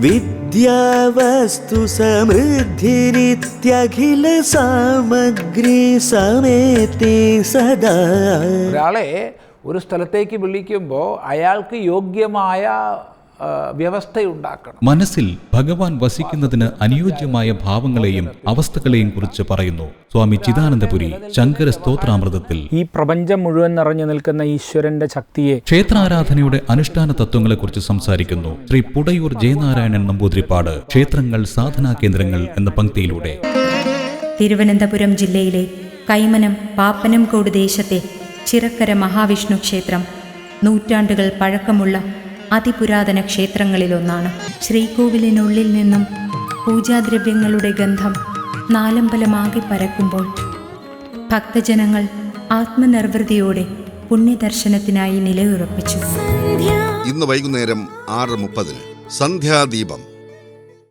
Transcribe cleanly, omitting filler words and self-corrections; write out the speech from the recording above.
വിദ്യാവസ്തു സമൃദ്ധി നിത്യഖില സാമഗ്രി സമേതേ സദാ. ഒരാളെ ഒരു സ്ഥലത്തേക്ക് വിളിക്കുമ്പോൾ അയാൾക്ക് യോഗ്യമായ വ്യവസ്ഥയുണ്ടാക്കണം. മനസ്സിൽ ഭഗവാൻ വസിക്കുന്നതിന് അനുയോജ്യമായ ഭാവങ്ങളെയും അവസ്ഥകളെയും കുറിച്ച് പറയുന്നു സ്വാമി ചിദാനന്ദപുരി ശങ്കര സ്തോത്രാമൃതത്തിൽ. ഈ പ്രപഞ്ചം മുഴുവൻ നിറഞ്ഞു നിൽക്കുന്ന ഈശ്വരന്റെ ശക്തിയെ, ക്ഷേത്രാരാധനയുടെ അനുഷ്ഠാന തത്വങ്ങളെക്കുറിച്ച് സംസാരിക്കുന്നു ശ്രീ പുടയൂർ ജയനാരായണൻ നമ്പൂതിരിപ്പാട് ക്ഷേത്രങ്ങൾ സാധനാ കേന്ദ്രങ്ങൾ എന്ന പങ്ക്തിയിലൂടെ. തിരുവനന്തപുരം ജില്ലയിലെ കൈമനം പാപ്പനംകോട് ദേശത്തെ ചിറക്കര മഹാവിഷ്ണു ക്ഷേത്രം നൂറ്റാണ്ടുകൾ പഴക്കമുള്ള അതിപുരാതന ക്ഷേത്രങ്ങളിലൊന്നാണ്. ശ്രീകോവിലിനുള്ളിൽ നിന്നും പൂജാദ്രവ്യങ്ങളുടെ ഗന്ധം നാലമ്പലമാകെ പരക്കുമ്പോൾ ഭക്തജനങ്ങൾ ആത്മനിർവൃതിയോടെ പുണ്യദർശനത്തിനായി നിലയുറപ്പിച്ചു. ഇന്ന് വൈകുന്നേരം 6:30 സന്ധ്യാദീപം.